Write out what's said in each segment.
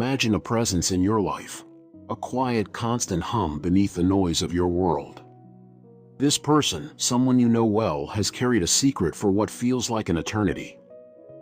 Imagine a presence in your life, a quiet, constant hum beneath the noise of your world. This person, someone you know well, has carried a secret for what feels like an eternity.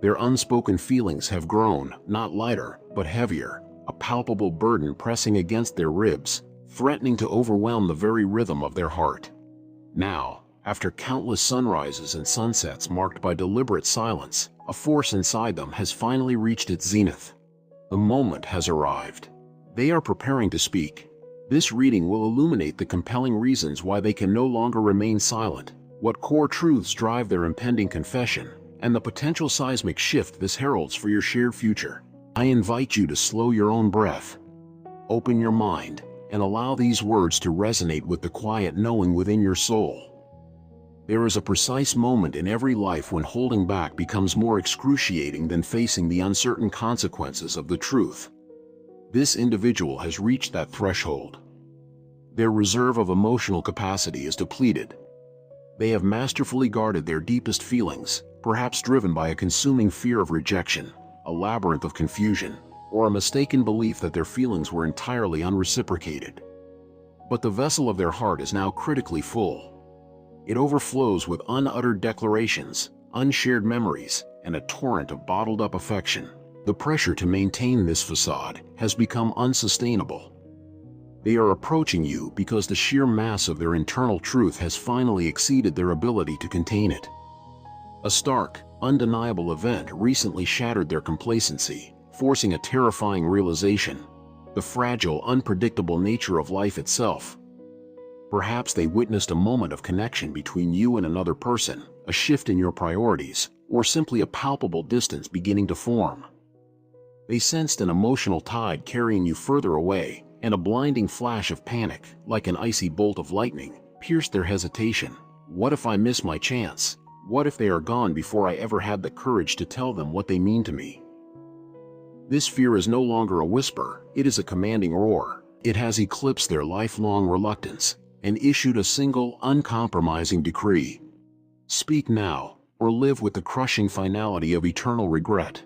Their unspoken feelings have grown, not lighter, but heavier, a palpable burden pressing against their ribs, threatening to overwhelm the very rhythm of their heart. Now, after countless sunrises and sunsets marked by deliberate silence, a force inside them has finally reached its zenith. The moment has arrived. They are preparing to speak. This reading will illuminate the compelling reasons why they can no longer remain silent, what core truths drive their impending confession, and the potential seismic shift this heralds for your shared future. I invite you to slow your own breath, open your mind, and allow these words to resonate with the quiet knowing within your soul. There is a precise moment in every life when holding back becomes more excruciating than facing the uncertain consequences of the truth. This individual has reached that threshold. Their reserve of emotional capacity is depleted. They have masterfully guarded their deepest feelings, perhaps driven by a consuming fear of rejection, a labyrinth of confusion, or a mistaken belief that their feelings were entirely unreciprocated. But the vessel of their heart is now critically full. It overflows with unuttered declarations, unshared memories, and a torrent of bottled-up affection. The pressure to maintain this facade has become unsustainable. They are approaching you because the sheer mass of their internal truth has finally exceeded their ability to contain it. A stark, undeniable event recently shattered their complacency, forcing a terrifying realization: the fragile, unpredictable nature of life itself. Perhaps they witnessed a moment of connection between you and another person, a shift in your priorities, or simply a palpable distance beginning to form. They sensed an emotional tide carrying you further away, and a blinding flash of panic, like an icy bolt of lightning, pierced their hesitation. What if I miss my chance? What if they are gone before I ever had the courage to tell them what they mean to me? This fear is no longer a whisper, it is a commanding roar. It has eclipsed their lifelong reluctance and issued a single, uncompromising decree: speak now, or live with the crushing finality of eternal regret.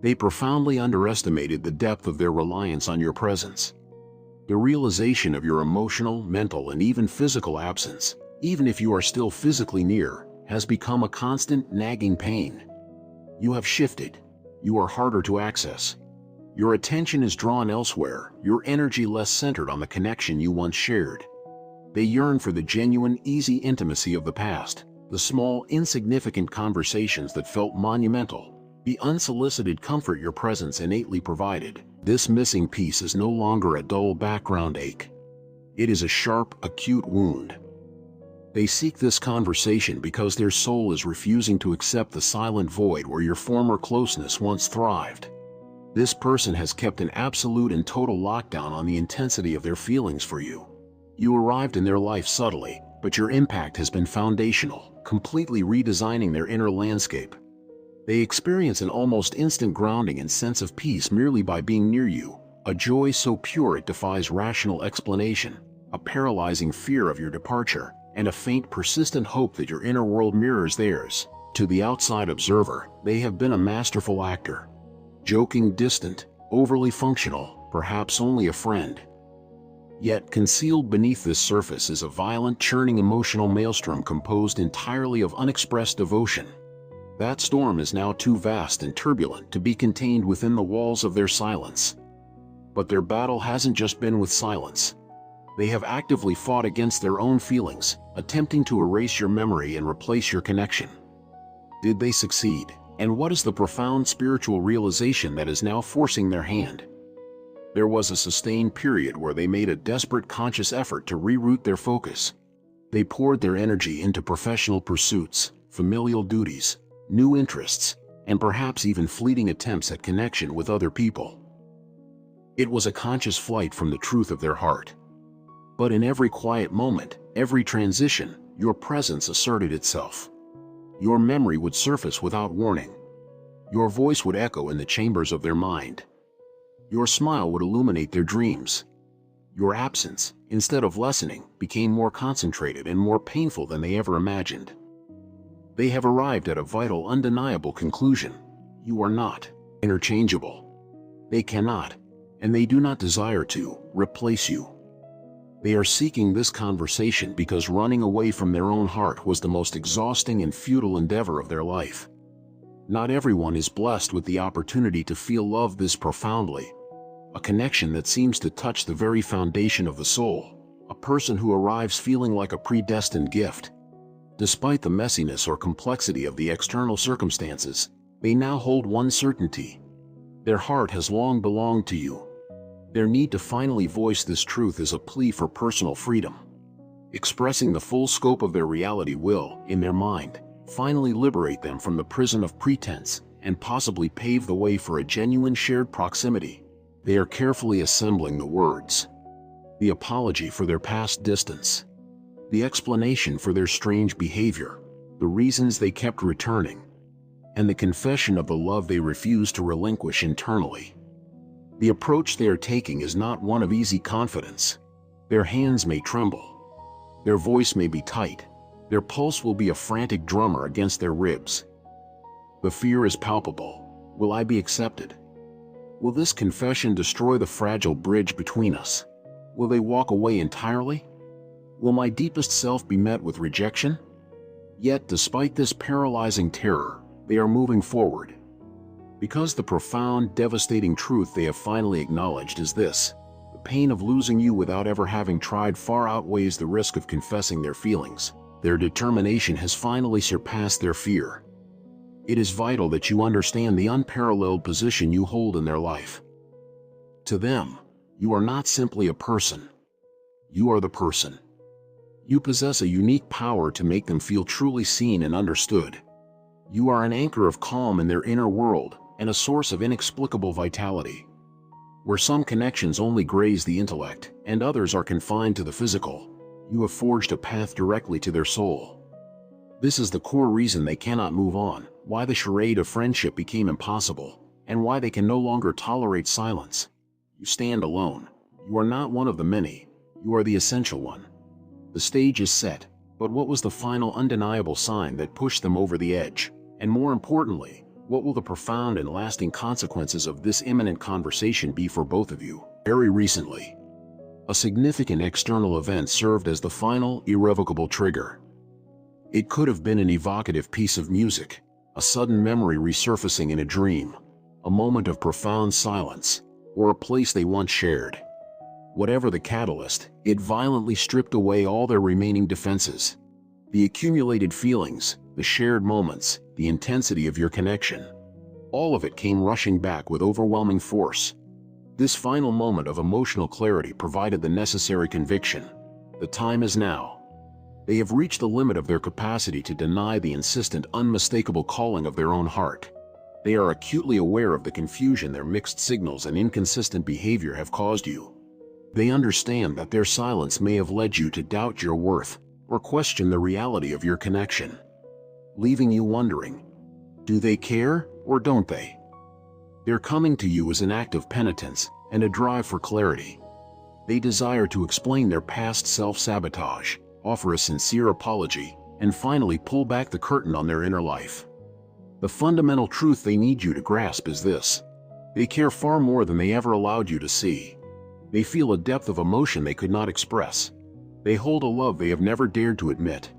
They profoundly underestimated the depth of their reliance on your presence. The realization of your emotional, mental, and even physical absence, even if you are still physically near, has become a constant, nagging pain. You have shifted. You are harder to access. Your attention is drawn elsewhere, your energy less centered on the connection you once shared. They yearn for the genuine, easy intimacy of the past, the small, insignificant conversations that felt monumental, the unsolicited comfort your presence innately provided. This missing piece is no longer a dull background ache. It is a sharp, acute wound. They seek this conversation because their soul is refusing to accept the silent void where your former closeness once thrived. This person has kept an absolute and total lockdown on the intensity of their feelings for you. You arrived in their life subtly, but your impact has been foundational, completely redesigning their inner landscape. They experience an almost instant grounding and sense of peace merely by being near you, a joy so pure it defies rational explanation, a paralyzing fear of your departure, and a faint, persistent hope that your inner world mirrors theirs. To the outside observer, they have been a masterful actor. Joking, distant, overly functional, perhaps only a friend. Yet concealed beneath this surface is a violent, churning emotional maelstrom composed entirely of unexpressed devotion. That storm is now too vast and turbulent to be contained within the walls of their silence. But their battle hasn't just been with silence. They have actively fought against their own feelings, attempting to erase your memory and replace your connection. Did they succeed? And what is the profound spiritual realization that is now forcing their hand? There was a sustained period where they made a desperate, conscious effort to reroute their focus. They poured their energy into professional pursuits, familial duties, new interests, and perhaps even fleeting attempts at connection with other people. It was a conscious flight from the truth of their heart. But in every quiet moment, every transition, your presence asserted itself. Your memory would surface without warning. Your voice would echo in the chambers of their mind. Your smile would illuminate their dreams. Your absence, instead of lessening, became more concentrated and more painful than they ever imagined. They have arrived at a vital, undeniable conclusion: you are not interchangeable. They cannot and they do not desire to replace you. They are seeking this conversation because running away from their own heart was the most exhausting and futile endeavor of their life. Not everyone is blessed with the opportunity to feel love this profoundly, a connection that seems to touch the very foundation of the soul, a person who arrives feeling like a predestined gift. Despite the messiness or complexity of the external circumstances, they now hold one certainty: their heart has long belonged to you. Their need to finally voice this truth is a plea for personal freedom. Expressing the full scope of their reality will, in their mind, finally liberate them from the prison of pretense and possibly pave the way for a genuine shared proximity. They are carefully assembling the words, the apology for their past distance, the explanation for their strange behavior, the reasons they kept returning, and the confession of the love they refuse to relinquish internally. The approach they are taking is not one of easy confidence. Their hands may tremble. Their voice may be tight. Their pulse will be a frantic drummer against their ribs. The fear is palpable. Will I be accepted? Will this confession destroy the fragile bridge between us? Will they walk away entirely? Will my deepest self be met with rejection? Yet, despite this paralyzing terror, they are moving forward. Because the profound, devastating truth they have finally acknowledged is this: the pain of losing you without ever having tried far outweighs the risk of confessing their feelings. Their determination has finally surpassed their fear. It is vital that you understand the unparalleled position you hold in their life. To them, you are not simply a person. You are the person. You possess a unique power to make them feel truly seen and understood. You are an anchor of calm in their inner world and a source of inexplicable vitality. Where some connections only graze the intellect and others are confined to the physical, you have forged a path directly to their soul. This is the core reason they cannot move on, why the charade of friendship became impossible, and why they can no longer tolerate silence. You stand alone. You are not one of the many. You are the essential one. The stage is set, but what was the final undeniable sign that pushed them over the edge? And more importantly, what will the profound and lasting consequences of this imminent conversation be for both of you? Very recently, a significant external event served as the final, irrevocable trigger. It could have been an evocative piece of music, a sudden memory resurfacing in a dream, a moment of profound silence, or a place they once shared. Whatever the catalyst, it violently stripped away all their remaining defenses. The accumulated feelings, the shared moments, the intensity of your connection. All of it came rushing back with overwhelming force. This final moment of emotional clarity provided the necessary conviction. The time is now. They have reached the limit of their capacity to deny the insistent, unmistakable calling of their own heart. They are acutely aware of the confusion their mixed signals and inconsistent behavior have caused you. They understand that their silence may have led you to doubt your worth or question the reality of your connection, leaving you wondering, do they care or don't they? Their coming to you is an act of penitence and a drive for clarity. They desire to explain their past self-sabotage, offer a sincere apology, and finally pull back the curtain on their inner life. The fundamental truth they need you to grasp is this: they care far more than they ever allowed you to see. They feel a depth of emotion they could not express. They hold a love they have never dared to admit.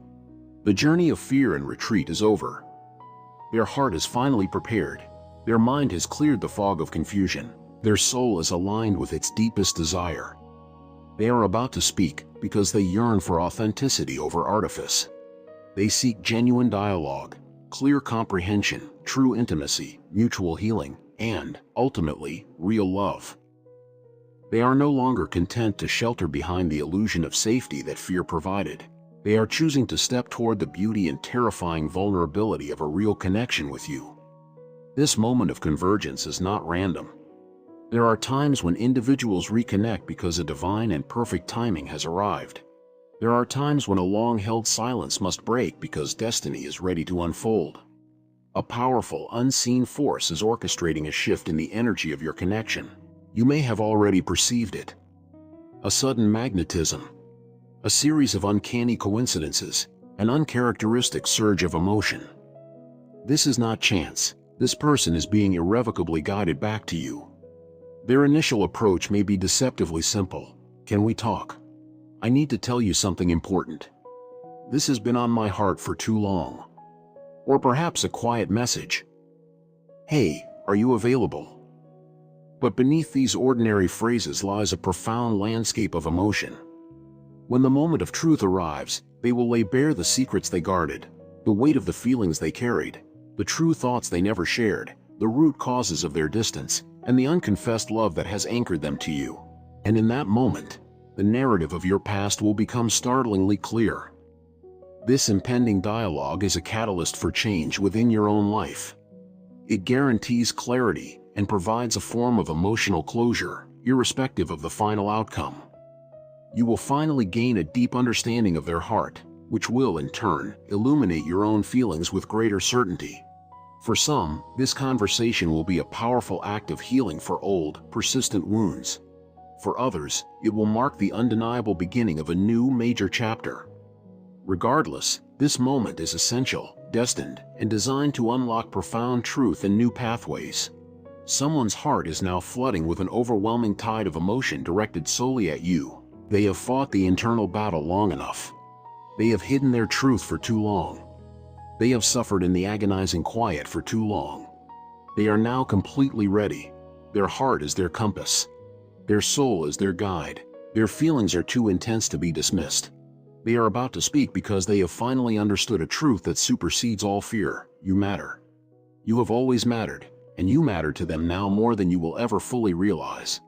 The journey of fear and retreat is over. Their heart is finally prepared. Their mind has cleared the fog of confusion. Their soul is aligned with its deepest desire. They are about to speak because they yearn for authenticity over artifice. They seek genuine dialogue, clear comprehension, true intimacy, mutual healing, and, ultimately, real love. They are no longer content to shelter behind the illusion of safety that fear provided. They are choosing to step toward the beauty and terrifying vulnerability of a real connection with you. This moment of convergence is not random. There are times when individuals reconnect because a divine and perfect timing has arrived. There are times when a long-held silence must break because destiny is ready to unfold. A powerful, unseen force is orchestrating a shift in the energy of your connection. You may have already perceived it. A sudden magnetism, a series of uncanny coincidences, an uncharacteristic surge of emotion. This is not chance. This person is being irrevocably guided back to you. Their initial approach may be deceptively simple. Can we talk? I need to tell you something important. This has been on my heart for too long. Or perhaps a quiet message. Hey, are you available? But beneath these ordinary phrases lies a profound landscape of emotion. When the moment of truth arrives, they will lay bare the secrets they guarded, the weight of the feelings they carried, the true thoughts they never shared, the root causes of their distance, and the unconfessed love that has anchored them to you. And in that moment, the narrative of your past will become startlingly clear. This impending dialogue is a catalyst for change within your own life. It guarantees clarity and provides a form of emotional closure, irrespective of the final outcome. You will finally gain a deep understanding of their heart, which will, in turn, illuminate your own feelings with greater certainty. For some, this conversation will be a powerful act of healing for old, persistent wounds. For others, it will mark the undeniable beginning of a new major chapter. Regardless, this moment is essential, destined, and designed to unlock profound truth and new pathways. Someone's heart is now flooding with an overwhelming tide of emotion directed solely at you. They have fought the internal battle long enough. They have hidden their truth for too long. They have suffered in the agonizing quiet for too long. They are now completely ready. Their heart is their compass. Their soul is their guide. Their feelings are too intense to be dismissed. They are about to speak because they have finally understood a truth that supersedes all fear. You matter. You have always mattered, and you matter to them now more than you will ever fully realize.